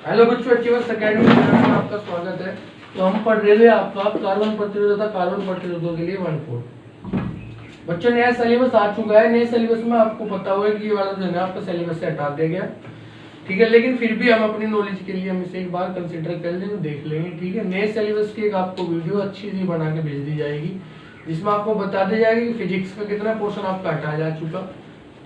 Hello बच्चों, achievers academy में आपका स्वागत है। तो हम पढ़ रहे थे आपका कार्बन प्रतिरोध तथा कार्बन प्रतिरोधों के लिए 1/4। बच्चों, नया सिलेबस आ चुका है। नए सिलेबस में आपको पता होगा कि ये वाला जो है ना आपका सिलेबस से हटा दिया गया, ठीक है। लेकिन फिर भी हम अपनी नॉलेज के लिए हम इसे एक बार कंसिडर कर लेंगे, देख लेंगे, ठीक है। नए सिलेबस की एक आपको वीडियो अच्छी सी बना के भेज दी जाएगी, जिसमें आपको बता दी जाएगी कि फिजिक्स का कितना पोर्शन आपका हटाया जा चुका,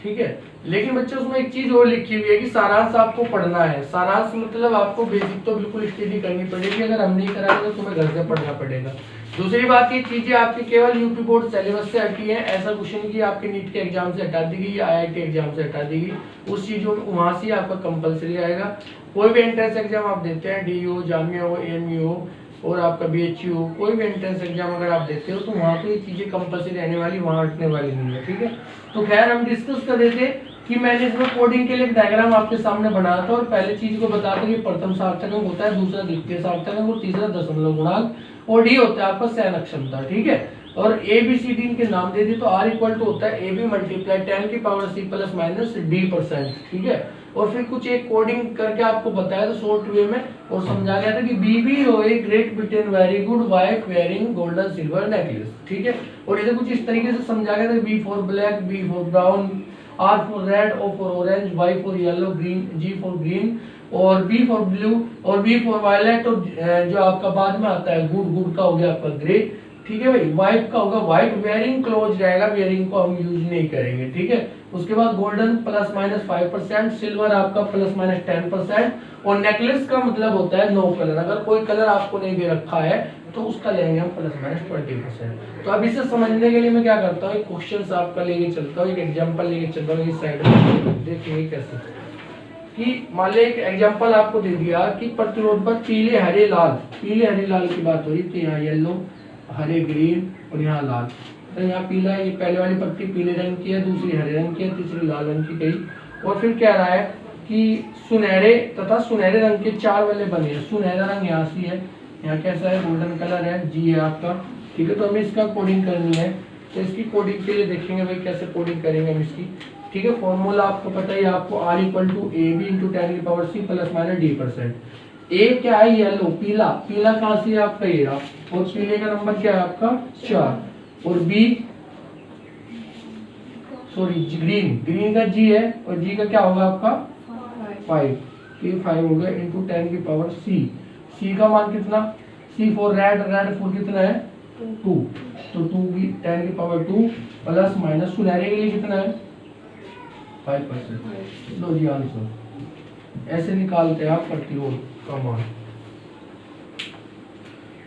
ठीक है। लेकिन बच्चों उसमें एक चीज और लिखी हुई है कि सारांश आपको पढ़ना है। सारांश मतलब आपको बेसिक तो बिल्कुल स्टडी करनी पड़ेगी, अगर हम नहीं कराएंगे तो तुम्हें घर से पढ़ना पड़ेगा। दूसरी बात, ये चीजें आपकी केवल यूपी बोर्ड सिलेबस से हटी है। ऐसा क्वेश्चन की आपके नीट के एग्जाम से हटा दी गई, IIT एग्जाम से हटा दी गई। उस चीजों वहां से आपका कंपलसरी आएगा। कोई भी एंट्रेंस एग्जाम आप देते हैं, DU, जामिया हो, AMU हो और आपका BHU, कोई भी एंट्रेंस एग्जाम अगर आप देते हो तो वहाँ पे ये चीजें कंपलसरी रहने वाली, वहाँ हटने वाली नहीं है, ठीक है। तो खैर हम डिस्कस कर रहे थे कि मैंने इसमें कोडिंग के लिए एक डायग्राम आपके सामने बनाया था और पहले चीज को बताया था कि प्रथम सार्थक अंक होता है, दूसरा द्वितीय सार्थक अंक और तीसरा दशमलव गुणांक और D होता है आपका चयन क्षमता, ठीक है। और ABCD इनके नाम दे दिए। तो R इक्वल टू होता है AB मल्टीप्लाई 10 की power C plus minus D%, ठीक है। और फिर कुछ एक कोडिंग करके आपको बताया था शॉर्ट वे में और समझा गया था कि BB हो a great Britain very good wife wearing golden silver necklace, ठीक है। और इसे कुछ इस तरीके से समझा गया था, B for black, B for brown, R for red, O for orange, Y for yellow, green, G for green और B फॉर ब्लू और B फॉर वायलेट। और जो आपका बाद में आता है गुड का हो गया आपका ग्रे, ठीक है भाई। वाइट का होगा व्हाइट, वेयरिंग क्लोज रहेगा, वेयरिंग को हम यूज नहीं करेंगे, ठीक है। उसके बाद गोल्डन प्लस माइनस 5%, सिल्वर आपका प्लस माइनस 10% और नेकलेस का मतलब होता है नो कलर। अगर कोई कलर आपको नहीं दे रखा है तो उसका लेंगे हम प्लस माइनस 20%। तो अब इसे समझने के लिए मैं क्या करता हूँ, एक क्वेश्चन आपका लेके चलता हूँ, एक एग्जाम्पल लेके चलता हूँ। इस साइड में देखिए कैसे कि मान लो एक एग्जाम्पल आपको दे दिया कि प्रतिरोध पर पीले हरे लाल की बात हो रही थी। यहाँ येलो, हरे, ग्रीन और यहाँ लाल। तो यहाँ पीला है, ये पहले वाली पट्टी पीले रंग की है, दूसरी हरे रंग की है, तीसरी लाल रंग की गई। और फिर कह रहा है कि सुनहरे तथा सुनहरे रंग के 4 वाले बने हैं। सुनहरा रंग यहाँ से है, यहाँ कैसा है, गोल्डन कलर है, G है आपका, ठीक है। तो हमें इसका कोडिंग करनी है। तो इसकी कोडिंग के लिए देखेंगे भाई कैसे कोडिंग करेंगे हम इसकी, ठीक है। फॉर्मूला आपको पता है, आपको R equal to AB into 10 की power C plus minus D%। A क्या है, येलो, पीला कहाँ से है आपका ये, और पीले का नंबर क्या है आपका 4। और ग्रीन का G है और G का क्या होगा आपका 5। ये 5 हो गया इंटू 10 की पावर C का मान कितना, C फॉर रेड फॉर कितना है 2, तो 2 की 10 की पावर 2 प्लस माइनस सुनहरे के लिए कितना है 5%। लो जी आंसर। ऐसे निकालते हैं आप प्रतिरोध का मान,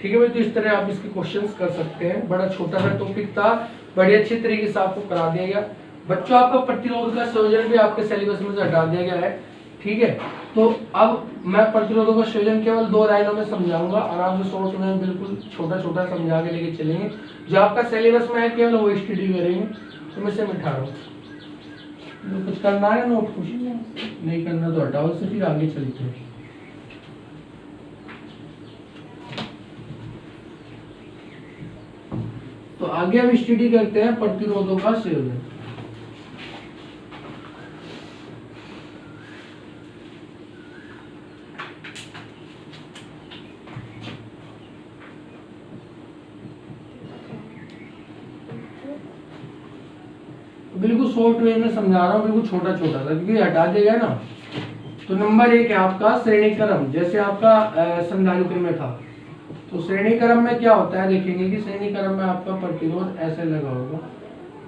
ठीक है भाई। तो इस तरह आप इसके क्वेश्चंस कर सकते हैं। बड़ा छोटा सा टॉपिक था, बड़े अच्छे तरीके से आपको करा दिया गया। बच्चों, आपका प्रतिरोध का संयोजन भी आपके सिलेबस में से हटा दिया गया है, ठीक है। तो अब मैं प्रतिरोधों का संयोजन केवल 2 लाइनों में समझाऊंगा, आराम से शॉर्ट में बिल्कुल छोटा समझा के लेके चलेंगे। जो आपका सिलेबस में है केवल वो स्टडी करेंगे। तो मैं से मिठा रहा हूँ, कुछ करना है नोट, कुछ नहीं करना तो हटाओ से, फिर आगे चलते हैं। तो आगे हम स्टडी करते हैं प्रतिरोधों का संयोजन। बिल्कुल शॉर्ट वे में समझा रहा हूँ, बिल्कुल छोटा सा, क्योंकि हटा देगा ना। तो नंबर 1 है आपका श्रेणी क्रम, जैसे आपका संधारित्र में था। तो श्रेणी क्रम में क्या होता है, देखेंगे कि श्रेणी क्रम में आपका प्रतिरोध ऐसे लगा होगा।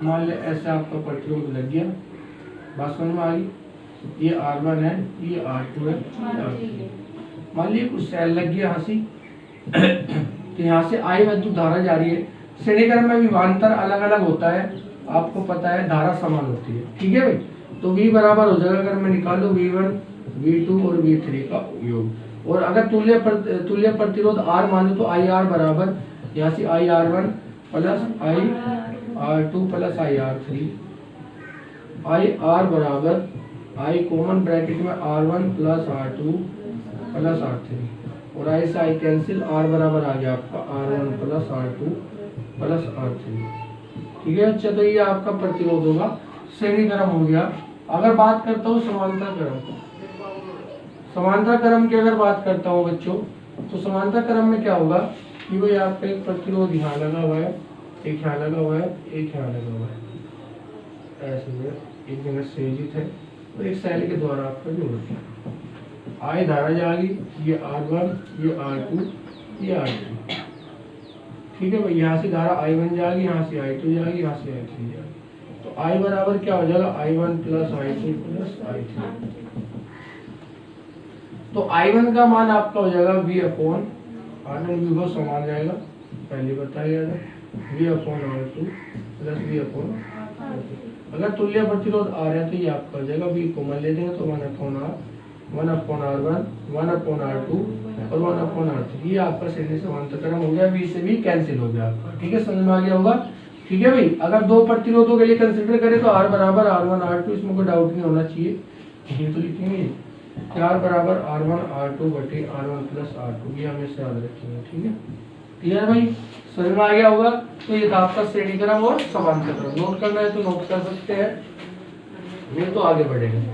मान ले ऐसे आपका प्रतिरोध लग गया, बात समझ में आ गई। ये R1 है, ये R2 है, मान लीजिए कुछ सेल लग गया यहाँ से तो यहाँ से I विद्युत धारा जा रही है। श्रेणी क्रम में विभवांतर अलग अलग होता है, आपको पता है, धारा समान होती है, ठीक है भाई। तो V बराबर हो जाएगा, अगर मैं निकालू V1, V2 और V3 का योग। और अगर तुल्य प्रतिरोध R माने तो IR बराबर यहाँ से IR1 plus IR2 plus IR3, IR बराबर I कॉमन ब्रैकेट में R1 plus R2 plus R3 और I से I कैंसिल, R बराबर आ गया आपका R1 plus R2 plus R3, ठीक है। अच्छा, तो ये आपका प्रतिरोध होगा, श्रेणी क्रम हो गया। अगर बात करता हूँ समांतर क्रम, समांतर क्रम की अगर बात करता हूँ बच्चों, तो समांतर क्रम में क्या होगा कि भाई आपका एक प्रतिरोध यहाँ लगा हुआ है, एक यहाँ लगा हुआ है, एक यहाँ लगा हुआ है, ऐसे में एक जगह संयोजित है और एक सेल के द्वारा आपका जोड़ दिया। आई धारा जाएगी, ये R1, ये R2, ये R3, ठीक है भाई। यहाँ से धारा I1 जाएगी, यहाँ से I2 जाएगी, यहाँ से I3 जाएगी। तो I बराबर क्या हो जाएगा, I1 plus I2 plus I3। तो I1 का मान आपका हो जाएगा V/R1, V को समान जाएगा, पहले बताया गया था, V/R2 प्लस V/R2। अगर तुल्य प्रतिरोध आ रहा है तो ये आपका हो जाएगा V को मान ले देंगे तो 1/R, 1/R1, 1/R2 और 1/R3। ये आपका श्रेणी समांतर क्रम हो गया, V से V कैंसिल हो गया आपका, ठीक है, समझ में आ गया होगा। ठीक है भाई, अगर दो प्रतिरोधों के लिए कंसीडर करें तो R बराबर R1 R2, इसमें कोई डाउट नहीं होना चाहिए, यही तो लिखेंगे R बराबर R1 R2 बटे R1 प्लस R2, ये हमेशा याद रखेंगे, ठीक है। क्लियर भाई, समझ में आ गया होगा। तो ये था आपका श्रेणी क्रम और समांतर क्रम। नोट करना है तो नोट कर सकते हैं, नहीं तो आगे बढ़ेंगे।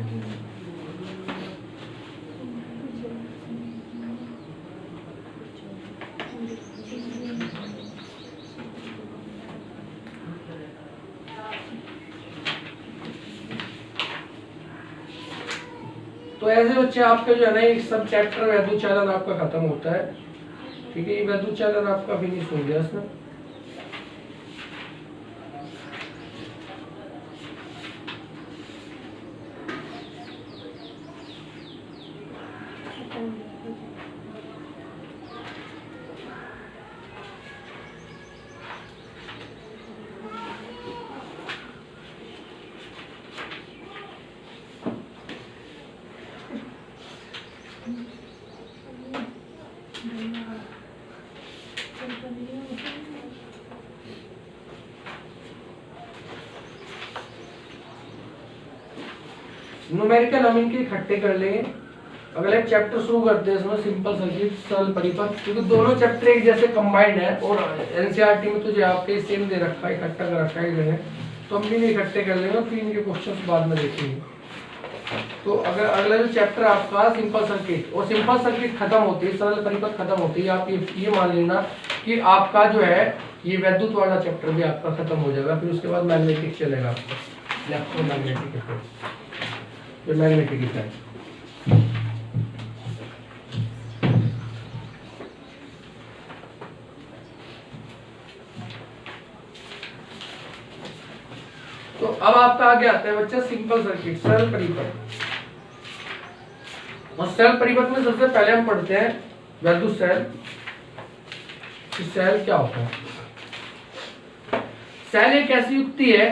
तो ऐसे बच्चे आपके जो है ना एक सब चैप्टर वैद्युत चालन आपका खत्म होता है, ठीक है। ये वैद्युत चालन आपका फिनिश हो गया इसमें। न्यूमेरिकल हम इनके इकट्ठे कर लेंगे। अगले चैप्टर शुरू करते हैं, इसमें सिंपल सर्किट, सरल परिपथ, क्योंकि दोनों चैप्टर एक जैसे कंबाइंड है और एनसीईआरटी में तुझे आपके सेम दे रखा है, इकट्ठा कर रखा है, तो हम भी इकट्ठे कर लेंगे, फिर इनके क्वेश्चंस बाद में देखेंगे। तो अगर अगला जो चैप्टर आपका सिंपल सर्किट, और सिंपल सर्किट खत्म होती है, सरल परिपथ खत्म होती है, आप ये मान लेना कि आपका जो है ये वैद्युत वाला चैप्टर भी आपका खत्म हो जाएगा। फिर उसके बाद मैग्नेटिक चलेगा आपका, इलेक्ट्रोमैग्नेटिक इफेक्ट, मैग्नेटिक इफेक्ट। तो अब आपका आगे आता है बच्चा सिंपल सर्किट, सरल परिपथ। और सरल परिपथ में सबसे पहले हम पढ़ते हैं वैद्युत सेल। सेल क्या होता है? सेल एक ऐसी युक्ति है,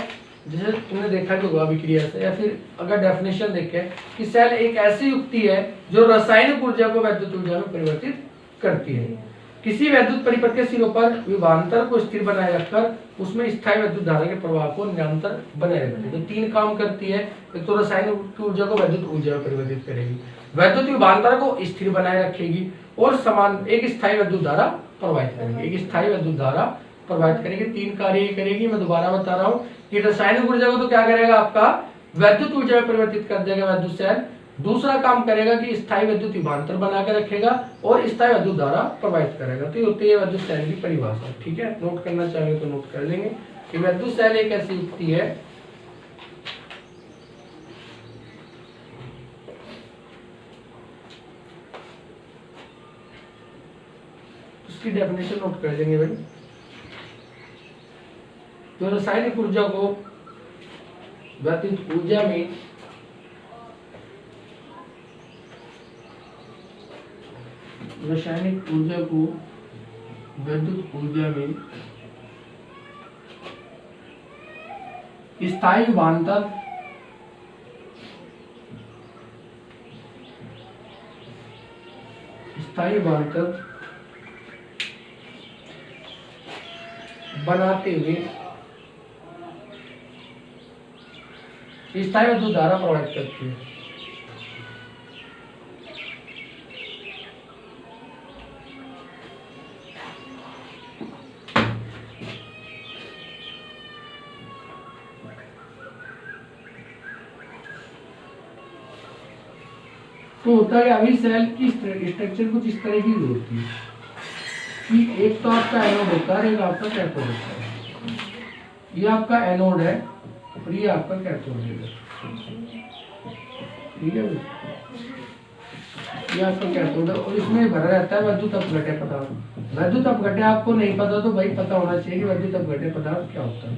जैसे तुमने देखा कि अभिक्रिया से, या फिर अगर डेफिनेशन देखें कि सेल एक ऐसी युक्ति है जो रासायनिक ऊर्जा को वैद्युत ऊर्जा में परिवर्तित करती है। किसी वैद्युत परिपथ के सिरों पर विभवांतर को स्थिर बनाए रखकर उसमें स्थायी वैद्युत धारा के प्रवाह को निरंतर बनाए रखती है। तो तीन काम करती है, एक तो रासायनिक ऊर्जा को वैद्युत ऊर्जा में परिवर्तित करेगी, वैद्युत विभवांतर को स्थिर बनाए रखेगी और समान एक स्थायी वैद्युत धारा प्रवाहित करेगी, एक स्थायी वैद्युत धारा प्रवाहित करेगी। तीन कार्य करेगी। मैं दोबारा बता रहा हूँ कि रासायनिक ऊर्जा को तो क्या करेगा आपका वैद्युत ऊर्जा में परिवर्तित कर देगा वैद्युत सेल। दूसरा काम करेगा कि स्थायी वैद्युत विभवांतर बना के रखेगा और स्थायी वैद्युत धारा प्रवाहित करेगा। तो ये होती है वैद्युत सेल की परिभाषा, ठीक है। नोट करना चाहेंगे तो नोट कर लेंगे कि वैद्युत सेल एक ऐसी युक्ति है उसकी डेफिनेशन नोट कर लेंगे भाई। तो रासायनिक ऊर्जा को वैद्युत ऊर्जा में रासायनिक ऊर्जा को वैद्युत ऊर्जा में स्थायी विभवांतर बनाते हुए स्थायी वैद्युत धारा प्रवाहित करती है। तो होता है अभी सेल की स्ट्रक्चर कुछ इस तरह की होती है कि एक तो आपका एनोड होता है, एक आपका कैथोड होता है। ये आपका एनोड है और ये आपका कैथोड है, ठीक है। ये आपका कैथोड है और इसमें भरा रहता है विद्युत अपघट्य पदार्थ। विद्युत अपघट्य आपको नहीं पता तो भाई पता होना चाहिए कि विद्युत अपघट्य पदार्थ क्या होता है।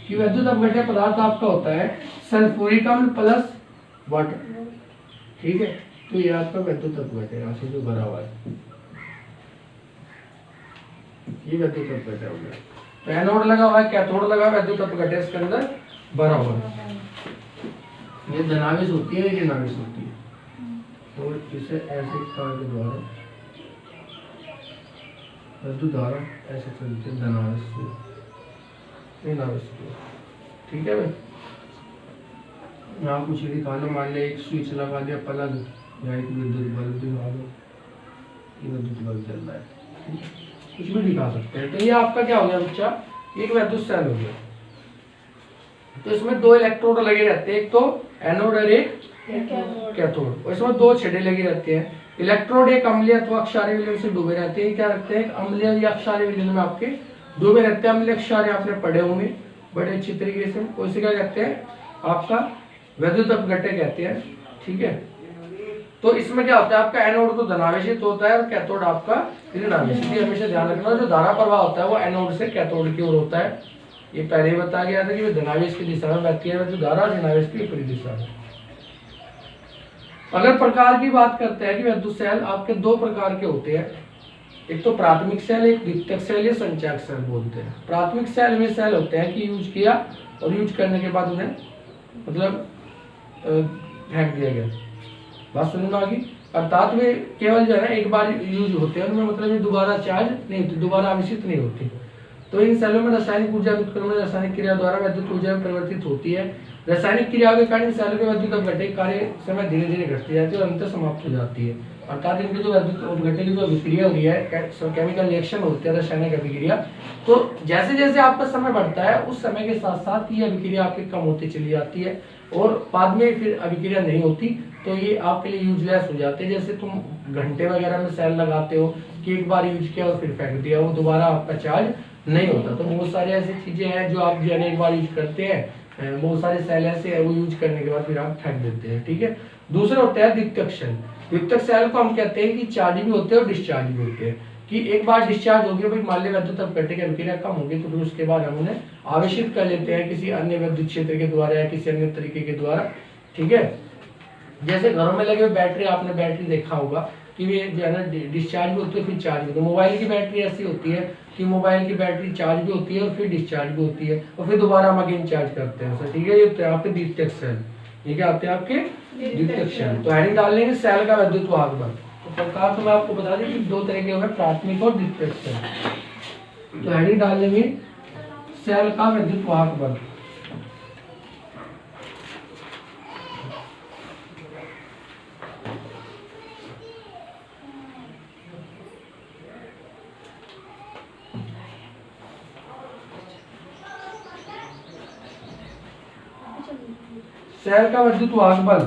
कि विद्युत अपघट्य पदार्थ आपका होता है सल्फ्यूरिक अम्ल प्लस वाटर, ठीक है। तो ये आपका विद्युत अपघट्य राशि जो भरा हुआ है, ये विद्युत अपघट्य हो गया। तो एनोड लगा हुआ है, कैथोड लगा हुआ है, विद्युत अपघट्य इसके अंदर भरा हुआ है। ये धनावेश होती है, ये ऋणावेश होती है। और इसे ऐसे तार के द्वारा विद्युत धारा ऐसे चलती है धनावेश से ऋणावेश से, ठीक है भाई। यहाँ कुछ दिखा लो, मान लिया एक स्विच लगा दिया प्लग, या एक विद्युत बल्ब दिखा लो, ये विद्युत बल्ब चल रहा है, कुछ भी दिखा सकते हैं। तो ये आपका क्या हो गया बच्चा, एक विद्युत सेल हो गया। तो इसमें दो इलेक्ट्रोड लगे रहते हैं, एक तो एनोड और एक कैथोड। और इसमें दो छेड़े लगे रहते हैं। इलेक्ट्रोड एक अम्लीय अथवा क्षारीय विलयन से डूबे रहते हैं। क्या रखते हैं, अम्लीय या क्षारीय विलयन में आपके डूबे रहते हैं। अम्लीय क्षारीय आपने पढ़े होंगे बड़े अच्छी तरीके से। उसे क्या कहते हैं, आपका विद्युत अपघट्य कहते हैं, ठीक है। तो इसमें क्या होता है, आपका एनोड तो धनावेशित होता है और कैथोड आपका ऋणावेशित। ये हमेशा ध्यान रखना, जो धारा प्रवाह होता है वो एनोड से कैथोड की ओर होता है। ये पहले ही बताया गया था कि धनावेश की दिशा में बहती है, जो धारा ऋणावेश की विपरीत दिशा में। अगर प्रकार की बात करते हैं कि विद्युत सेल आपके दो प्रकार के होते हैं, एक तो प्राथमिक सेल, एक द्वितीयक सेल या संचयक सेल बोलते हैं। प्राथमिक सेल में सेल होते हैं कि यूज किया और यूज करने के बाद उन्हें मतलब फेंक दिया गया। बात सुनने में आ गई। अर्थात वे केवल जो है ना एक बार यूज होते हैं, उनमें मतलब ये दोबारा चार्ज नहीं होती, दोबारा आवेशित नहीं होती। तो इन सेलों में रासायनिक ऊर्जा उत्क्रमण रासायनिक क्रिया द्वारा विद्युत ऊर्जा में परिवर्तित होती है। रासायनिक क्रिया के कारण सेल के विद्युत अपघट्य कार्य समय धीरे धीरे घटती जाती है और अंत समाप्त हो जाती है। अर्थात इनकी जो विद्युत अपघट्य की जो अभिक्रिया हो रही है, केमिकल रिएक्शन होती है, रासायनिक अभिक्रिया, तो जैसे जैसे आपका समय बढ़ता है उस समय के साथ साथ ये अभिक्रिया आपकी कम होती चली जाती है और बाद में फिर अभिक्रिया नहीं होती, तो ये आपके लिए यूजलेस हो जाते हैं। जैसे तुम घंटे वगैरह में सेल लगाते हो कि एक बार यूज किया और फिर फेंक दिया, वो दोबारा आपका चार्ज नहीं होता। तो बहुत सारी ऐसी चीजें हैं जो आप जो है एक बार यूज करते हैं, बहुत सारे सेल ऐसे है वो यूज करने के बाद फिर आप फेंक देते हैं, ठीक है। दूसरा होता है द्वितीयक सेल। द्वितीयक सेल को हम कहते हैं कि चार्ज भी होते हैं और डिस्चार्ज भी होते हैं। कि एक बार डिस्चार्ज हो गया भाई, मान लिया विद्युत अपघट्य की अभिक्रिया कम होगी तो फिर उसके बाद हम उन्हें आवेशित कर लेते हैं किसी अन्य विद्युत क्षेत्र के द्वारा या किसी अन्य तरीके के द्वारा, ठीक है। जैसे घरों में लगे हुए बैटरी, आपने बैटरी देखा होगा कि वे जो है ना डिस्चार्ज भी होती है फिर चार्ज भी होती है। मोबाइल की बैटरी ऐसी होती है कि मोबाइल की बैटरी चार्ज भी होती है और फिर डिस्चार्ज भी होती है और फिर दोबारा हम अगेन चार्ज करते हैं, ठीक है। ये आपके द्वितीयक सेल, ये क्या आते हैं आपके द्वितीयक सेल। तो हेडिंग डाल लेंगे सेल का विद्युत वाहक बल। तो प्रकार तो मैं आपको बता दें कि दो तरह के होंगे, प्राथमिक और द्वितीयक सेल। तो हेडिंग डाल लेंगे सेल का विद्युत वाहक बल। सेल का विद्युत वाहक बल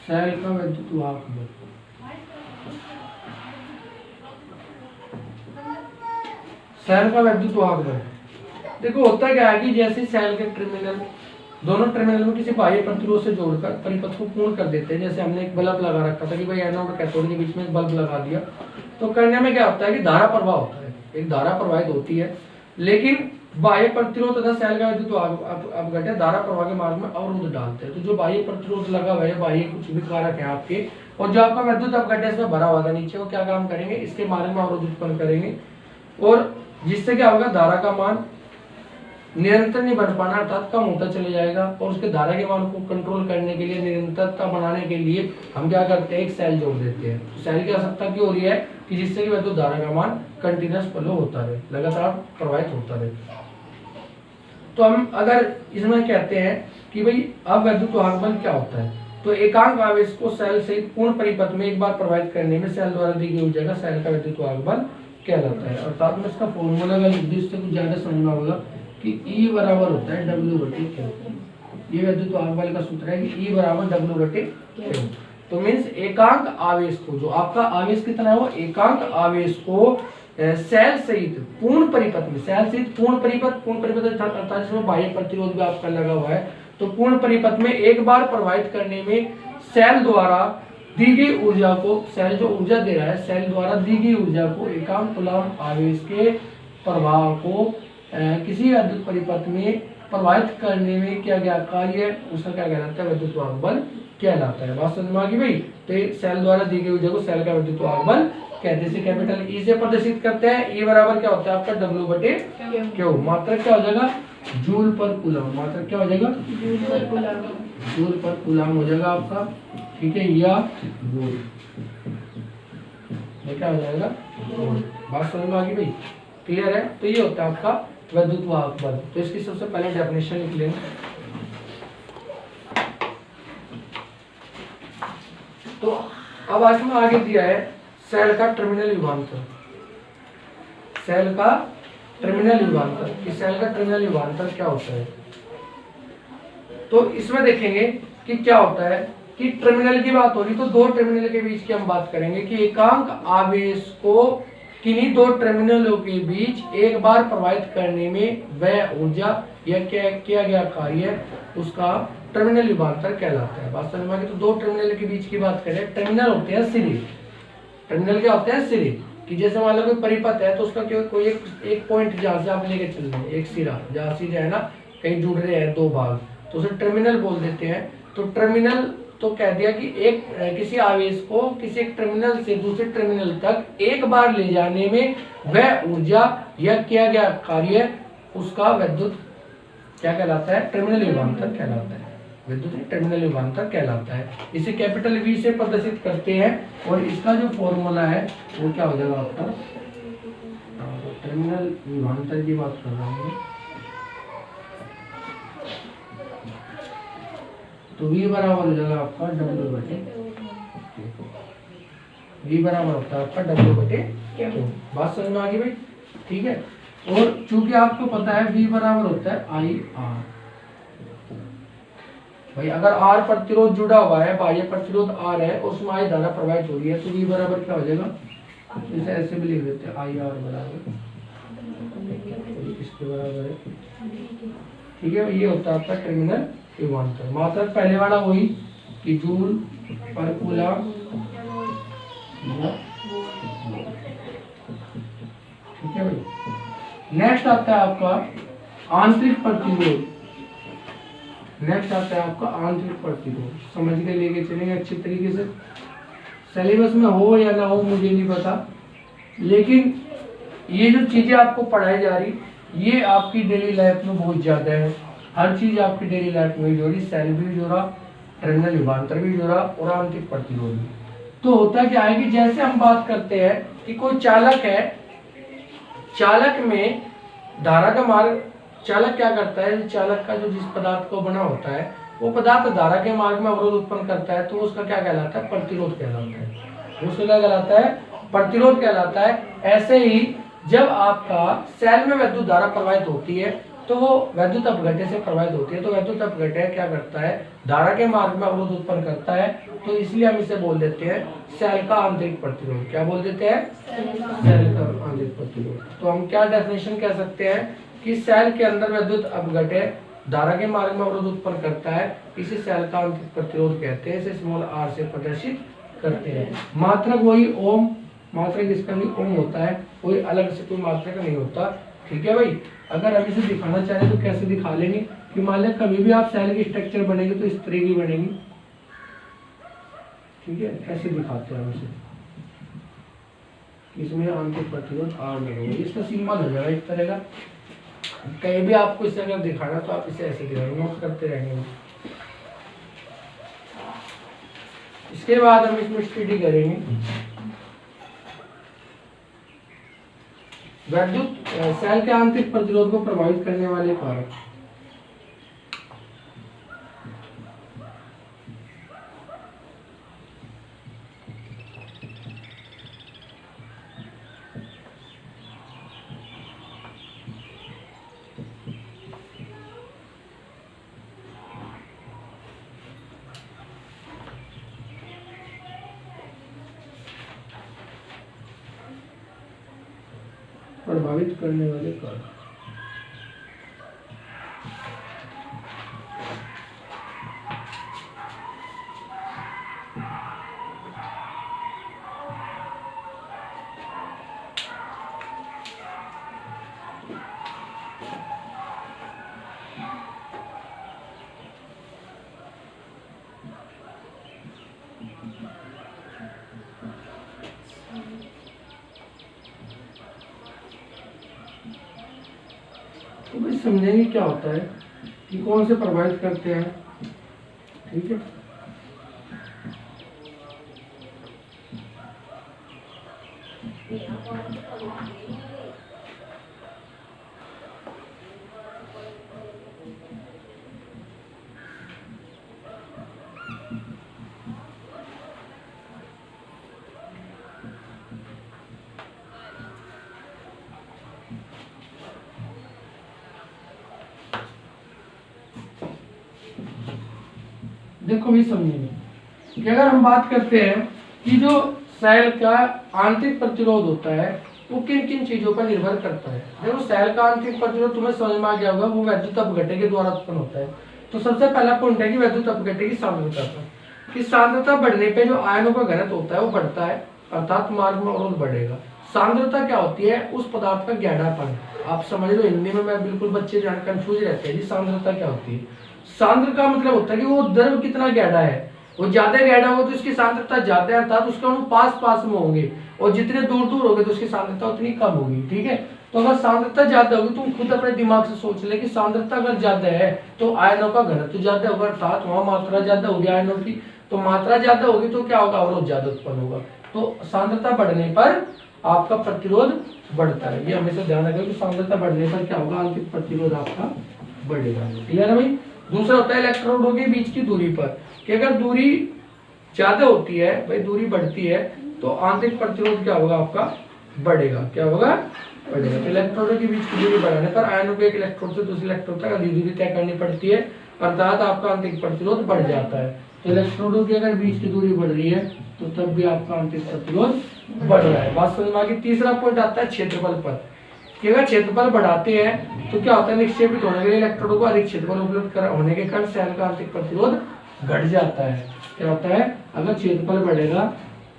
सेल का विद्युत वाहक बल सेल का विद्युत वाहक बल देखो होता क्या है कि जैसे सेल के टर्मिनल, दोनों टर्मिनल में किसी बाह्य प्रतिरोध से जोड़कर परिपथ को पूर्ण कर देते हैं। जैसे हमने एक बल्ब लगा रखा था कि भाई एनोड और कैथोड के बीच में एक बल्ब लगा दिया, तो करने में क्या होता है कि धारा प्रवाह होता है, एक धारा प्रवाहित होती है। लेकिन बाह्य प्रतिरोध तथा सेल का विद्युत अपघट्य धारा प्रवाह के मार्ग में अवरोध डालते हैं। तो जो बाह्य प्रतिरोध लगा हुआ है, बाह्य कुछ भी कारक है आपके, और जो आपका विद्युत अपघट्य इसमें भरा हुआ था नीचे, वो क्या काम करेंगे, इसके मार्ग में अवरोध उत्पन्न करेंगे और जिससे क्या होगा, धारा का मान निरंतर नहीं बढ़ पाना, अर्थात कम होता चले जाएगा। और उसके धारा के मान को कंट्रोल करने के लिए, निरंतरता बनाने के लिए हम क्या करते हैं, एक सेल जोड़ देते हैं। तो सेल की आवश्यकता क्यों हो रही है कि जिससे कि विद्युत धारा का मान कंटिन्यूअस फ्लो होता रहे, लगातार प्रवाहित होता रहे। तो हम अगर इसमें कहते हैं कि भाई अब विद्युत वाहक बल क्या होता है, तो एकांक आवेश को सेल से पूर्ण परिपथ में एक बार प्रवाहित करने में सेल द्वारा दी गई ऊर्जा का सेल का विद्युत वाहक बल कहलाता है। और साथ में इसका फॉर्मूला का लिख दी, इससे कुछ ज्यादा समझना होगा कि E बराबर होता है W/Q। ये विद्युत वाहक बल का सूत्र है कि E बराबर W/Q। तो मीन्स एकांक आवेश को, जो आपका आवेश कितना है वो एकांक आवेश को सेल सहित पूर्ण परिपथ में, सेल सहित पूर्ण परिपथ अर्थात जिसमें बाह्य प्रतिरोध भी आपका लगा हुआ है, तो पूर्ण परिपथ में एक बार प्रवाहित करने में सेल द्वारा दी गई ऊर्जा को, सेल जो ऊर्जा दे रहा है, सेल द्वारा दी गई ऊर्जा को एकांक कूलम्ब आवेश के प्रभाव को किसी विद्युत परिपथ में प्रवाहित करने में किया गया कार्य, उसका क्या कहलाता है, विद्युत वाहक बल कहलाता है। बात समझ में आ गई भाई। तो सेल द्वारा दी गई ऊर्जा को सेल का विद्युत वाहक बल कहते हैं। कैपिटल ई से प्रदर्शित करते हैं। ई बराबर क्या होता है आपका W/Q। मात्रक क्या हो जाएगा, जूल पर कूलम्ब। मात्रक क्या हो जाएगा, जूल पर कूलम्ब हो जाएगा आपका, ठीक है, या वोल्ट, ये क्या हो जाएगा, बात समझ में आ गई भाई, क्लियर है। तो ये होता है आपका विद्युत वाहक बल। तो इसकी सबसे पहले डेफिनेशन लिख लेंगे। तो अब आज में आगे दिया है सेल का टर्मिनल विभवांतर। सेल का टर्मिनल विभवांतर, कि सेल का टर्मिनल विभवांतर क्या होता है। तो इसमें देखेंगे कि क्या होता है कि टर्मिनल की बात हो रही, तो दो टर्मिनल के बीच की हम बात करेंगे कि एकांक आवेश को किन्हीं दो टर्मिनलों के बीच एक बार प्रवाहित करने में वह ऊर्जा या किया गया कार्य, उसका टर्मिनल विभवांतर कहलाता है। बात समझ में आ गई। तो दो टर्मिनल के बीच की बात करें, टर्मिनल होते हैं सिरे। टर्मिनल क्या होते हैं, सिरे, कि जैसे मान लो कोई परिपथ है तो उसका कोई एक पॉइंट जहां से आप लेके चल रहे हैं, एक सिरा जहां से है ना कहीं जुड़ रहे हैं दो भाग, तो उसे टर्मिनल बोल देते हैं। तो टर्मिनल तो कह दिया कि एक किसी आवेश को किसी एक टर्मिनल से दूसरे टर्मिनल तक एक बार ले जाने में वह ऊर्जा या किया गया कार्य, उसका विद्युत क्या कहलाता है, टर्मिनल विभवांतर कहलाता है। विद्युत टर्मिनल विभवांतर कहलाता है। इसे कैपिटल V से प्रदर्शित करते हैं और इसका जो फॉर्मूला है वो क्या हो जाएगा आपका, टर्मिनल विभवांतर की बात कर रहा हूँ, तो V बराबर हो जाएगा आपका W/Q। V बराबर होता है आपका W/Q। बात समझ में आ गई भाई, ठीक है। और चूंकि आपको पता है V बराबर होता है IR भाई, अगर R प्रतिरोध जुड़ा हुआ है, बाह्य प्रतिरोध R है, उसमें I धारा प्रवाहित हो रही है, तो V बराबर क्या हो जाएगा, इसे ऐसे भी लिख देते हैं IR बराबर इसके बराबर है, ठीक है। ये होता है आपका टर्मिनल विभवांतर। मात्रक पहले वाला वही कि जूल पर कूलम्ब, ठीक है भाई। नेक्स्ट आता है आपका आंतरिक प्रतिरोध। नेक्स्ट आता है आपका आंतरिक प्रतिरोध। समझ के लेके चलेंगे अच्छी तरीके से। सिलेबस में हो या ना हो मुझे नहीं पता, लेकिन ये जो चीजें आपको पढ़ाई जा रही ये आपकी डेली लाइफ में बहुत ज्यादा है। हर चीज आपकी डेली लाइफ में जोड़ी, सेल भी जोड़ा, टर्मिनल विभवांतर भी जोड़ा और आंतरिक प्रतिरोध भी। तो होता क्या है कि जैसे हम बात करते हैं कि कोई चालक है, चालक में धारा का मार्ग, चालक क्या करता है, चालक का जो जिस पदार्थ को बना होता है वो पदार्थ धारा के मार्ग में अवरोध उत्पन्न करता है, तो उसका क्या कहलाता है, प्रतिरोध कहलाता है। उसका क्या कहलाता है, प्रतिरोध कहलाता है। ऐसे ही जब आपका सेल में विद्युत धारा प्रवाहित होती है तो वो विद्युत अपघट्य से प्रवाहित होती है, तो विद्युत अपघट्य क्या करता है, धारा के मार्ग में अवरोध उत्पन्न करता है, तो इसलिए हम इसे बोल देते हैं सेल का आंतरिक प्रतिरोध। क्या बोल देते हैं, सेल का आंतरिक प्रतिरोध। तो हम क्या डेफिनेशन कह सकते हैं कि सेल के अंदर विद्युत अपघट्य धारा के मार्ग में अवरोध उत्पन्न करता है, इसे सेल का आंतरिक प्रतिरोध कहते हैं। इसे स्मॉल r से प्रदर्शित करते हैं। मात्रक वही ओम, मात्रक इसका भी ओम होता है, कोई अलग से कोई मात्रक नहीं होता, ठीक है भाई। अगर हम इसे दिखाना चाहें तो कैसे दिखा लेंगे कि मान लें कभी भी आप सेल की स्ट्रक्चर बनेगी तो इस तरह की बनेगी, ठीक है। ऐसे दिखाते हैं हम इसे, इसमें आंतरिक प्रतिरोध R लगेगा, इसका सिंबल हो जाएगा इस तरह का। कहीं भी आपको इसे अगर दिखाना तो आप इसे ऐसे दिखाएंगे, नोट करते रहेंगे। इसके बाद हम इसमें स्टडी करेंगे विद्युत सेल के आंतरिक प्रतिरोध को प्रभावित करने वाले कारक। प्रभावित करने वाले कारक। तो भाई समझेंगे क्या होता है कि कौन से प्रभावित करते हैं, ठीक है। देखो भी समझेंगे कि अगर हम बात करते हैं कि जो सेल का आंतरिक प्रतिरोध होता है वो किन किन चीजों पर निर्भर करता है। देखो सेल का आंतरिक प्रतिरोध तुम्हें समझ में आ गया होगा, वो वैद्युत अपघट्य के द्वारा उत्पन्न होता है। तो सबसे पहला पॉइंट है कि वैद्युत अपघट्य की सांद्रता पर, कि सांद्रता बढ़ने पे जो आयनों का घनत्व होता है वो बढ़ता है, अर्थात मार्ग में अवरोध बढ़ेगा। सांद्रता क्या होती है? उस पदार्थ का गैढ़ापन। आप समझ लो, हिंदी में मैं बिल्कुल बच्चे जान कंफ्यूज रहते हैं जी सांद्रता क्या होती है। सांद्र का मतलब होता है कि वो द्रव कितना गैढ़ा है, वो ज्यादा गैढ़ा होगा तो उसकी सांद्रता ज्यादा है, अर्थात उसके अणु पास पास में होंगे, और जितने दूर दूर होंगे तो उसकी सांद्रता उतनी कम होगी, ठीक है। तो अगर सांद्रता ज्यादा होगी, तुम खुद अपने दिमाग से सोच ले कि सांद्रता अगर ज्यादा है तो आयनों का घनत्व ज्यादा होगा, अर्थात वहां मात्रा ज्यादा होगी आयनों की, तो मात्रा ज्यादा होगी तो क्या होगा? अवरोध ज्यादा उत्पन्न होगा। तो सांद्रता बढ़ने पर आपका प्रतिरोध बढ़ता है, ये हमेशा ध्यान रखें कि सांद्रता बढ़ने पर क्या होगा? आंतरिक प्रतिरोध आपका बढ़ेगा। क्लियर है भाई। दूसरा होता है इलेक्ट्रोडों के बीच की दूरी पर, कि अगर दूरी ज्यादा होती है, भाई दूरी बढ़ती है तो आंतरिक प्रतिरोध क्या होगा? आपका बढ़ेगा। क्या होगा? बढ़ेगा। तो इलेक्ट्रोडों के बीच की दूरी बढ़ाने पर आयनों को एक इलेक्ट्रोड से दूसरे इलेक्ट्रोड तक अधिक दूरी तय करनी पड़ती है, अर्थात आपका आंतरिक प्रतिरोध बढ़ जाता है। तो इलेक्ट्रोडों की अगर बीच की दूरी बढ़ रही है तो तब भी आपका आंतरिक प्रतिरोध बढ़ रहा है। बात समझ में आ गई। तीसरा पॉइंट आता है क्षेत्रफल पर, कि अगर क्षेत्रफल बढ़ाते हैं तो क्या होता है? निक्षेपित होने के लिए इलेक्ट्रोडों को अधिक क्षेत्रफल उपलब्ध होने के कारण सेल का आंतरिक प्रतिरोध घट जाता है। क्या होता है? अगर क्षेत्रफल बढ़ेगा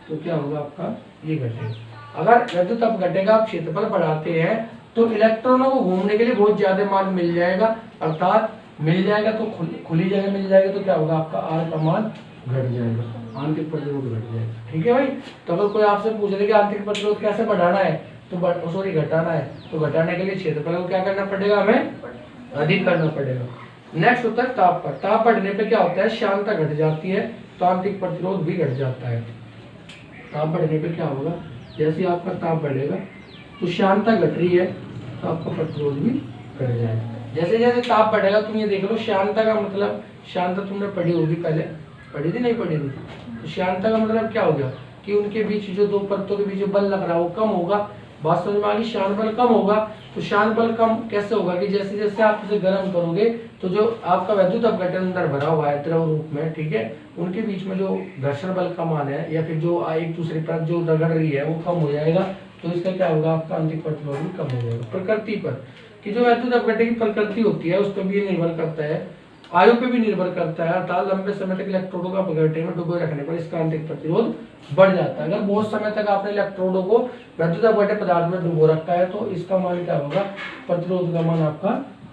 तो क्या होगा? आपका ये घटेगा। अगर वैद्युत अपघट्य आप क्षेत्रफल बढ़ाते हैं तो इलेक्ट्रॉनों को घूमने के लिए बहुत ज्यादा मार्ग मिल जाएगा, अर्थात मिल जाएगा तो खुली जगह मिल जाएगा, तो क्या होगा? आपका आर का मान घट जाएगा, आंतरिक प्रतिरोध घट जाएगा। ठीक है भाई। तो अगर कोई आपसे पूछ ले कि आंतरिक प्रतिरोध कैसे बढ़ाना है तो सॉरी घटाना है, तो घटाने के लिए क्षेत्रफल को क्या करना पड़ेगा? हमें अधिक करना पड़ेगा। नेक्स्ट होता है ताप पर। ताप बढ़ने पे क्या होता है? श्यानता घट जाती है, तो आंतरिक प्रतिरोध भी घट जाता है। ताप बढ़ने पे क्या होगा? जैसे आपका ताप बढ़ेगा तो श्यानता घट रही है तो आपका प्रतिरोध भी घट जाएगा। जैसे जैसे ताप बढ़ेगा, तुम ये देख लो श्यानता का मतलब, श्यानता तुमने पढ़ी होगी, पहले पढ़ी थी नहीं पढ़ी थी? तो श्यानता का मतलब क्या हो गया? कि उनके बीच जो दो परतों के बीच जो बल लग रहा है वो कम होगा। बात समझ में आ गई। श्यान बल कम होगा, तो श्यान बल कम कैसे होगा? कि जैसे जैसे आप उसे गर्म करोगे तो जो आपका वैद्युत अपघटन अंदर भरा हुआ है द्रव रूप में, ठीक है, उनके बीच में जो घर्षण बल कम आना है या फिर जो एक दूसरे पर जो रगड़ रही है वो कम हो जाएगा, तो इसका क्या होगा? आपका आंतरिक प्रतिरोध भी कम हो जाएगा। प्रकृति पर, कि जो वैद्युत अपघटन की प्रकृति होती है उस पर भी निर्भर करता है, आयु पे भी निर्भर करता है, अर्थात लंबे समय तक इलेक्ट्रोडों का अपघटन में डुबोए रखने पर इसका आंतरिक प्रतिरोध बढ़ जाता है। अगर बहुत समय तक आपने इलेक्ट्रोडों को वैद्युत अपघटन पदार्थ में डुबो रखा है तो इसका मान क्या होगा? प्रतिरोध का मान आपका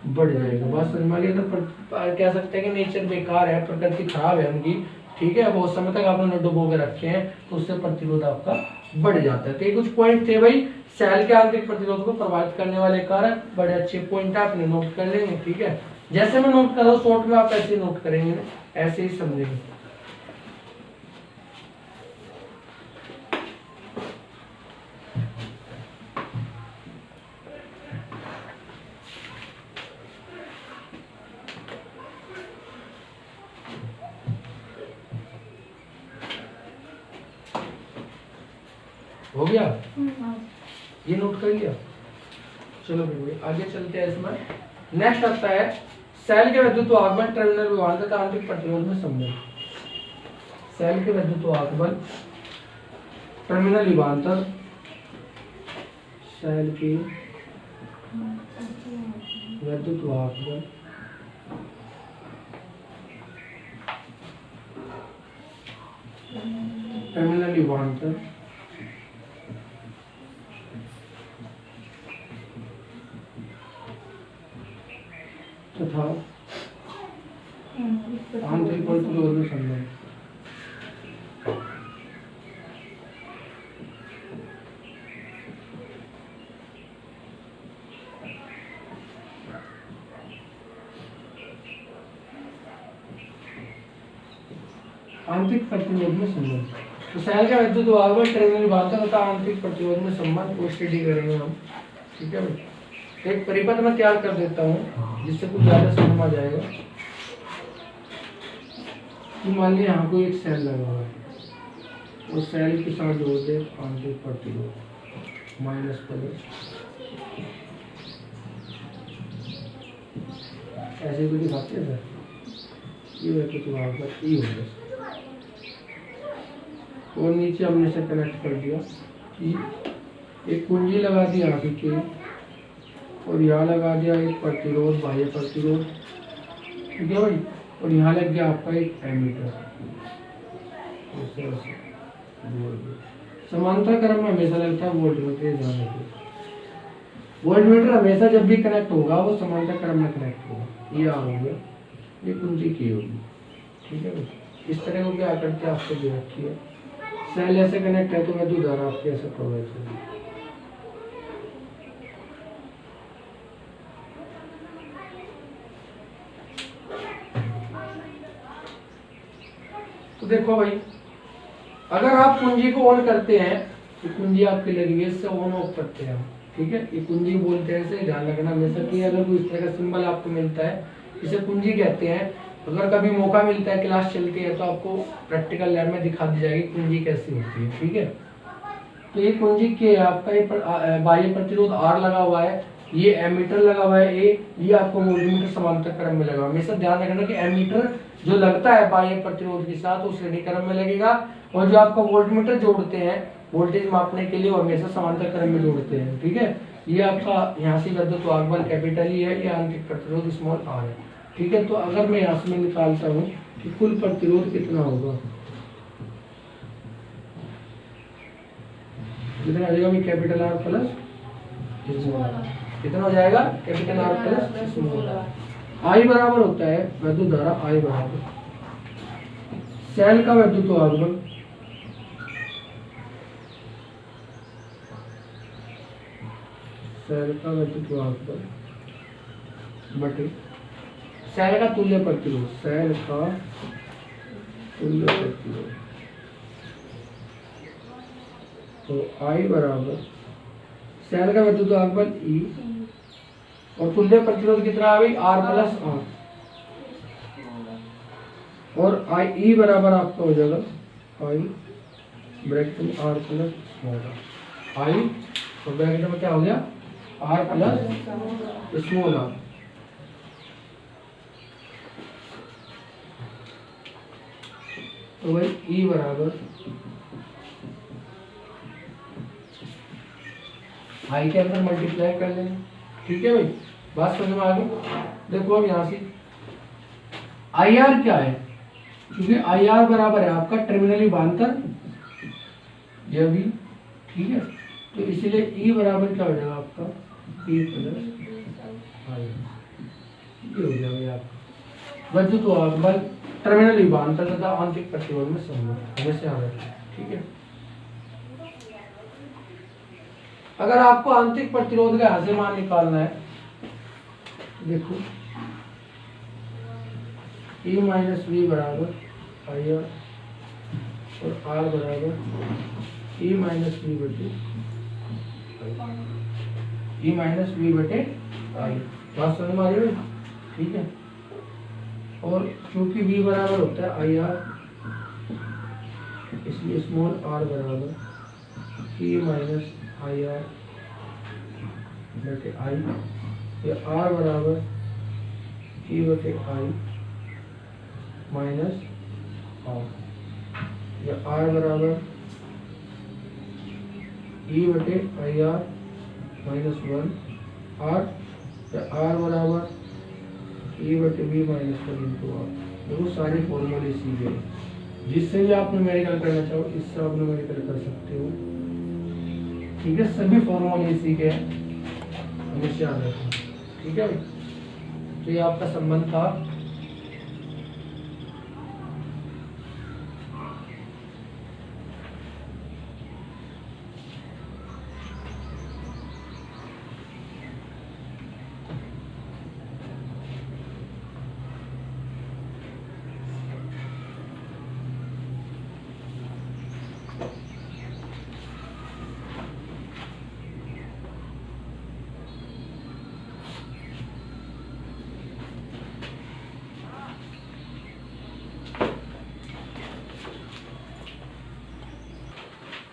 बढ़ जाएगा। बात समझ में आ गई। तो कह सकते हैं कि नेचर बेकार है, प्रकृति खराब है उनकी, ठीक है, बहुत समय तक आपने डुबो के रखे हैं तो उससे प्रतिरोध आपका बढ़ जाता है। तो ये कुछ पॉइंट थे भाई सेल के आंतरिक प्रतिरोध को प्रभावित करने वाले कारक। बड़े अच्छे पॉइंट आपने नोट कर लेंगे, ठीक है। जैसे मैं नोट कर रहा हूँ शॉर्ट में, आप ऐसे नोट करेंगे, ऐसे ही समझेंगे। हो गया? ये नोट कर लिया? चलो भाई आगे चलते हैं। इसमें नेक्स्ट आता है सेल के वैद्युत आगमन, टर्मिनल विभवांतर तथा आंतरिक प्रतिरोध में संबंध। सेल के वैद्युत आगमन, टर्मिनल विभवांतर, सेल के वैद्युत वाहक बल टर्मिनल विभवांतर तथा आंतरिक प्रतिरोध में संबंध। आंतरिक प्रतिरोध में संबंध। तो सेल का विद्युत वाहक बल टर्मिनल विभवांतर तथा आंतरिक प्रतिरोध में संबंध को स्टडी करेंगे हम। ठीक है भाई, एक परिपथ में तैयार कर देता हूँ जिससे कुछ ज्यादा समझ आ जाएगा। तो मान लिया यहाँ कोई एक सेल लगा हुआ है और सेल के साथ जोड़ दे आंतरिक प्रतिरोध माइनस प्लस, ऐसे कुछ दिखाते हैं सर। ये विद्युत वाहक बल ई होगा और नीचे हमने से कनेक्ट कर दिया कि एक कुंजी लगा दी आगे के और यहाँ लगा दिया एक प्रतिरोध, बाह्य प्रतिरोध। ठीक है भाई, और यहाँ लग गया आपका एक एमीटर। समांतर क्रम में हमेशा लगता है वोल्टमीटर। ध्यान रखिए, वोल्टमीटर हमेशा जब भी कनेक्ट होगा वो समांतर क्रम में कनेक्ट होगा। ये आ होगा, ये कुंजी की होगी। ठीक है भाई, इस तरह को क्या करके आपको दे रखी है, सेल ऐसे कनेक्ट है तो विद्युत धारा आपके ऐसे प्रवाहित होगी। तो देखो भाई, अगर आप कुंजी को ऑन करते हैं तो कुंजी आपकी लगी है, इससे ऑन ऑफ करते हैं हम। ठीक है, ये कुंजी बोलते हैं, इसे ध्यान रखना हमेशा कि अगर कोई इस तरह का सिंबल आपको मिलता है इसे कुंजी कहते हैं। अगर कभी मौका मिलता है, क्लास चलती है तो आपको प्रैक्टिकल लैब में दिखा दी जाएगी कुंजी कैसी होती है। ठीक है, तो ये कुंजी के आपका ये बाह्य प्रतिरोध R लगा हुआ है, ये एमीटर लगा हुआ है ये आपको वोल्टमीटर समांतर क्रम में लगा हुआ है। हमेशा ध्यान रखना कि एमीटर जो लगता है बाह्य प्रतिरोध के साथ वो श्रेणी क्रम में लगेगा, और जो आपका वोल्टमीटर जोड़ते हैं वोल्टेज मापने के लिए वो हमेशा समांतर क्रम में जोड़ते हैं। ठीक है, ये आपका यहाँ से विद्युत वाहक बल कैपिटल ई है, ये आंतरिक प्रतिरोध स्मॉल r है। ठीक है, तो अगर मैं यहाँ से निकालता हूँ कि कुल प्रतिरोध कितना होगा, कितना आ जाएगा भाई, capital R plus small r। कितना हो जाएगा, capital R plus small r। I बराबर होता है विद्युत धारा I बराबर सेल का विद्युत वाहक बल सेल का विद्युत वाहक बल बटे सेल का तुल्य प्रतिरोध, सेल का तुल्य प्रतिरोध। तो I बराबर सेल का विद्युत वाहक बल E और तुल्य प्रतिरोध कितना आ गई, R प्लस R, और I E बराबर आपका हो जाएगा I ब्रैकेट में R plus small r, I और ब्रैकेट में क्या हो गया R प्लस स्मॉल r। तो भाई E बराबर I के अंदर मल्टीप्लाई कर लेंगे। ठीक है भाई, बात समझ में आ गई। देखो अब यहाँ से IR क्या है, क्योंकि IR बराबर है आपका टर्मिनल विभवांतर यह भी। ठीक है, तो इसीलिए E बराबर क्या हो जाएगा आपका E प्लस IR। ये हो जाएगा आपका विद्युत वाहक बल टर्मिनल विभवांतर तथा आंतरिक प्रतिरोध में संबंध हमेशा आ रहा है। ठीक है, अगर आपको आंतरिक प्रतिरोध का यहाँ से मान निकालना है, देखो E माइनस वी बराबर IR और R बराबर E माइनस वी बटे E माइनस वी बटे I। बात समझ में आ रही है? ठीक है, और क्योंकि V बराबर होता है IR इसलिए स्मॉल r बराबर E माइनस IR बटे I, या R बराबर E बटे I माइनस R, या R बराबर E बटे IR माइनस 1 आर, आर बराबर ई बटे B minus one into R. देखो सारे फॉर्मूले सीधे, जिससे भी आप न्यूमेरिकल करना चाहो इससे आप न्यूमेरिकल कर सकते हो। ठीक है, सभी फॉर्मूले इसी के हमेशा याद रखना। ठीक है भाई, तो ये आपका संबंध था।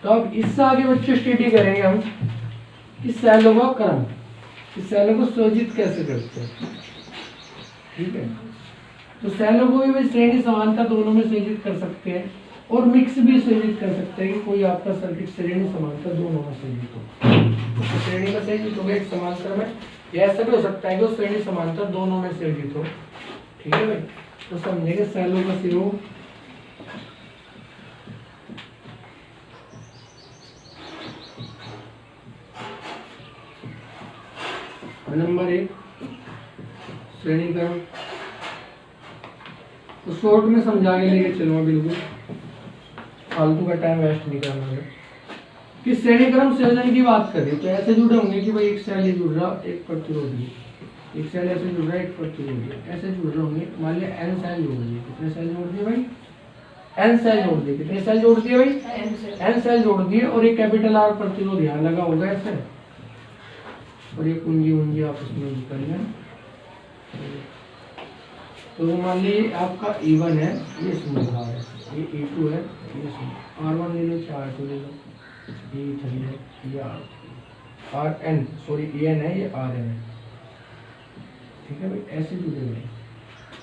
तो अब इससे आगे बच्चों स्टडी करेंगे हम कि सैलो का क्रम, कि सैलो को सुयोजित कैसे करते हैं। ठीक है, तो सैलो को भी श्रेणी समानता दोनों में संयोजित कर सकते हैं और मिक्स भी संयोजित कर सकते हैं कि कोई आपका सर्किट श्रेणी समानता दोनों में संयोजित हो। तो श्रेणी में संयोजित हो गया एक समांतर में, या ऐसा भी हो सकता है कि श्रेणी समानता दोनों में संयोजित हो। ठीक है भाई, तो समझेंगे सैलो का सिरो नंबर 1 श्रेणीकरण। तो शॉर्ट में समझा के लेके चलूंगा, बिल्कुल फालतू का टाइम वेस्ट नहीं करना है। कि श्रेणीक्रम संयोजन की बात करें तो ऐसे जुड़े होंगे कि भाई एक सेल जुड़ रहा एक प्रतिरोधी, एक सेल ऐसे जुड़ रहा है एक प्रतिरोधी, ऐसे जुड़ रहे होंगे। मान लिया एन सेल जोड़ दिए, कितने सेल जोड़ दिए भाई? एन सेल जोड़ दिए। कितने सेल जोड़ दिए भाई? एन सेल जोड़ दिए। और एक कैपिटल आर प्रतिरोध यहाँ लगा होगा ऐसे, और ये कुंजी उंजी आपस में निकल लें। तो मान लीजिए आपका E1 है, ये स्मॉल r है, ये E2 है, ये स्मॉल R1 ले लो, R2 ले लो, E3 है, ये Rn, सॉरी En है, ये Rn है। ठीक है भाई, ऐसे जुड़े हुए हैं।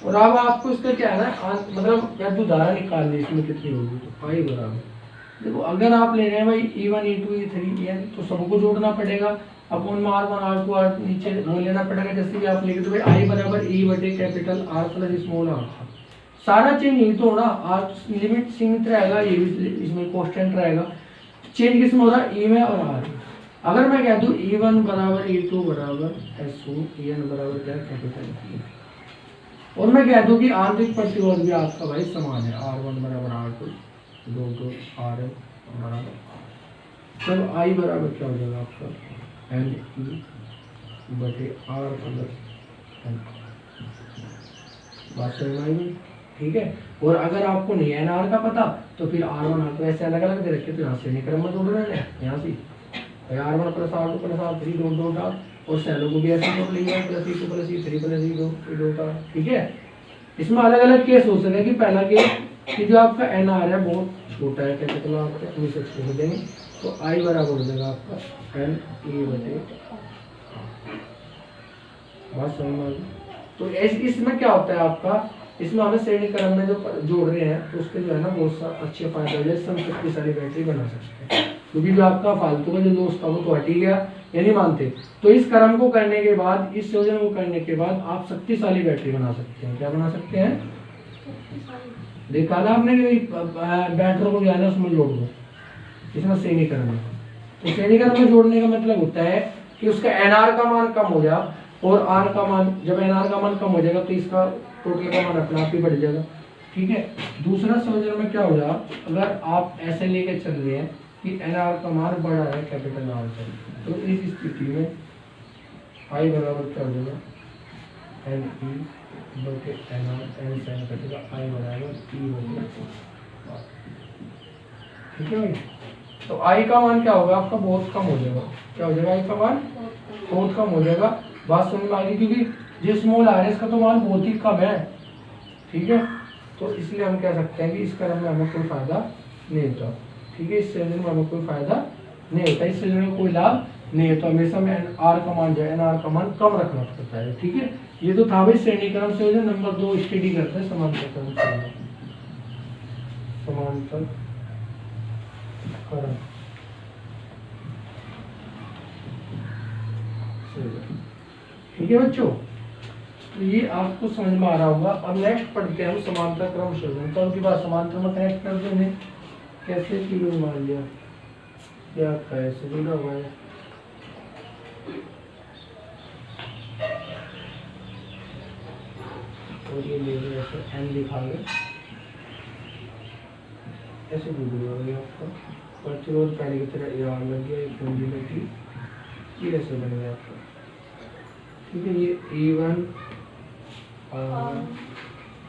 और अब आपको इसका क्या है ना, मतलब वैद्युतधारा निकाल ली इसमें कितनी होगी, तो I बराबर, देखो अगर आप ले रहे हैं भाई E1 E2 E3 En, तो सबको जोड़ना पड़ेगा। अपन में R1 R2 R नीचे वो लेना पड़ेगा। जैसे कि आप लिख दो भाई I बराबर E बटे capital R plus small r। सारा चेंज यही तो होना, R लिमिट सीमित रहेगा, ये भी इसमें कांस्टेंट रहेगा। चेंज किसमें हो रहा है? E में और R। अगर मैं कह दूं E1 बराबर E2 बराबर SO, En बराबर क्या कैपिटल E, और मैं कह दूं कि आंतरिक प्रतिरोध भी आपका भाई समान है, R1 बराबर R2 2 RN बराबर, तब I बराबर क्या हो जाएगा आपका एन ई बटे आर प्लस एन। बात समझ में आई? ठीक है। और अगर आपको नहीं एन आर का पता तो फिर R1 R2 ऐसे अलग अलग दे रखे, तो यहाँ से निक्रम में जोड़ रहे हैं, यहाँ से R1 plus R2 plus R3 दो डाल, और सेलों को भी ऐसे जोड़ लेंगे plus E2 plus E3 plus E2 का। ठीक है, इसमें अलग अलग केस हो सकता है। कि पहला केस कि जो आपका एन आर है बहुत छोटा है, कैपिटल आर का, हम इसे छोड़ देंगे, तो I बराबर हो जाएगा आपका एन ई बटे। बात समझ में? तो इसमें क्या होता है आपका, इसमें हमें श्रेणी क्रम में जो जोड़ रहे हैं तो उसके जो है ना बहुत सा अच्छे फायदे हो, हम शक्तिशाली बैटरी बना सकते हैं। क्योंकि जो आपका फालतू का जो लॉस था वो तो हट ही गया, या नहीं मानते? तो इस क्रम को करने के बाद, इस संयोजन को करने के बाद आप शक्तिशाली बैटरी बना सकते हैं। क्या बना सकते हैं? देखा ना आपने कि बैटरी को जाना उसमें जोड़ दो, इसमें श्रेणीकरण है। तो श्रेणीकरण में जोड़ने का मतलब होता है कि उसका एनआर का मान कम हो गया, और आर का मान, जब एनआर का मान कम हो जाएगा तो इसका टोटल का मान अपने आप ही बढ़ जाएगा। ठीक है। दूसरा संयोजन में क्या हो जाएगा, अगर आप ऐसे लेके चल रहे हैं कि एनआर का मान बढ़ा है कैपिटल आर से, तो इस स्थिति में आई बराबर क्या हो जाएगा, एन ई बटे एन आर, एन साइन कटेगा, आई बराबर ई बटे। ठीक है भाई। तो आई का मान क्या होगा आपका, बहुत कम हो जाएगा। क्या हो जाएगा? आई का मान बहुत कम हो जाएगा। बात समझ में आ गई? क्योंकि जो स्मॉल आर इसका तो मान बहुत ही कम है। ठीक है, तो इसलिए हम कह सकते हैं कि इस क्रम में हमें कोई फायदा नहीं होता। ठीक है, इस श्रेणी में हमें कोई फायदा नहीं होता, इस श्रेणी में कोई लाभ नहीं होता। हमेशा में आर का मान जो है, एन का मान कम रखना पड़ता है। ठीक है, ये तो था भाई श्रेणी क्रम संयोजन। नंबर 2 स्टडी करते हैं समांतर क्रम संयोजन। समांतर क्रम संयोजन ठीक है बच्चों, तो ये आपको समझ में आ रहा होगा। अब नेक्स्ट पढ़ते हैं हम समांतर क्रम शोधन। तो उनके बाद समांतर में कनेक्ट कर देंगे कैसे, किलो मान लिया क्या कैसे जुड़ा हुआ है, और ये ले गए ऐसे एन लिखा गया ऐसे जुड़ गया आपका प्रतिरोध पहले की तरह यार लग गया, एक पूंजी लगी, ये ऐसे बन गया आपका। ठीक है, ये E1 R1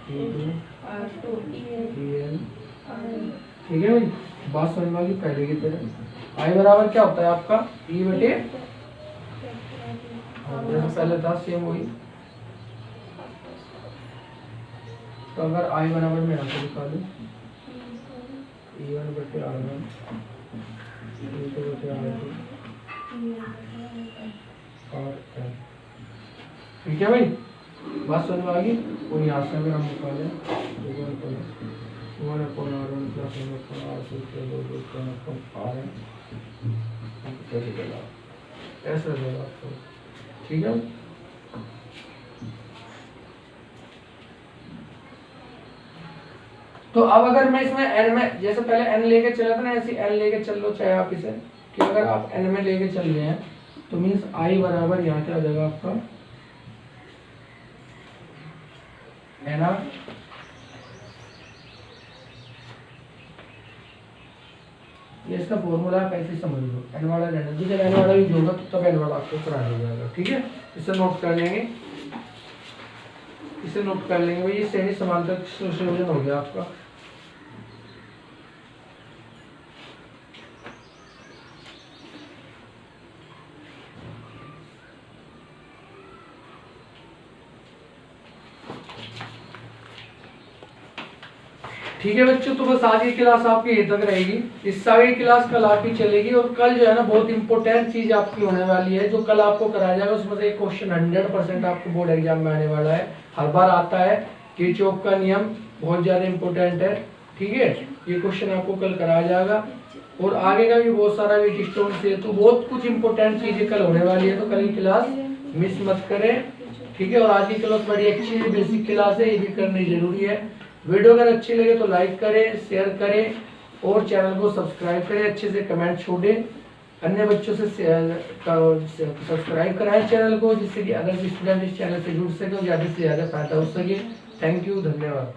E2 EN, ठीक है भाई, बात समझ में आ गई। पहले की तरह आई बराबर क्या होता है आपका E बटे, जैसे पहले था सेम वही। तो अगर आई बराबर में यहाँ से लिखा दूँ E1 बटे R1 E2 बटे R2 और N, ठीक है भाई, बात समझ में आ गई। और यहाँ से अगर हम निकालें ऐसा रहेगा आपको, ठीक है। तो अब अगर मैं इसमें n में, जैसे पहले n लेके चला था ना, ऐसे n लेके चल लो, चाहे आप इसे कि अगर आप n में लेके चल रहे हैं तो मीन्स i बराबर यहाँ क्या आ जाएगा आपका nr ये इसका फॉर्मूला आप ऐसे समझ लो, n वाला रहना, जब n वाला यूज होगा तो तब n वाला आपको करा हो जाएगा, ठीक है। इसे नोट कर लेंगे, इसे नोट कर लेंगे भाई, ये श्रेणी समांतर संयोजन हो गया आपका। ठीक है बच्चों, तो बस आज की क्लास आपकी यहीं तक रहेगी। इस आगे क्लास कल आपकी चलेगी, और कल जो है ना बहुत इंपॉर्टेंट चीज आपकी होने वाली है, जो कल आपको कराया जाएगा। उसमें से एक क्वेश्चन 100% आपको बोर्ड एग्जाम में आने वाला है, हर बार आता है। किरचॉफ का नियम बहुत ज्यादा इंपॉर्टेंट है, ठीक है, ये क्वेश्चन आपको कल कराया जाएगा। और आगे का भी बहुत सारा वीट स्टोन से, तो बहुत कुछ इंपॉर्टेंट चीजें कल होने वाली है, तो कल की क्लास मिस मत करें, ठीक है। और आज की क्लास बड़ी अच्छी बेसिक क्लास है, ये भी करनी जरूरी है। वीडियो अगर अच्छी लगे तो लाइक करें, शेयर करें और चैनल को सब्सक्राइब करें, अच्छे से कमेंट छोड़ें, अन्य बच्चों से सब्सक्राइब कराएं चैनल को, जिससे कि अदर स्टूडेंट इस चैनल से जुड़ सके और ज़्यादा से ज़्यादा फायदा हो सके। थैंक यू, धन्यवाद।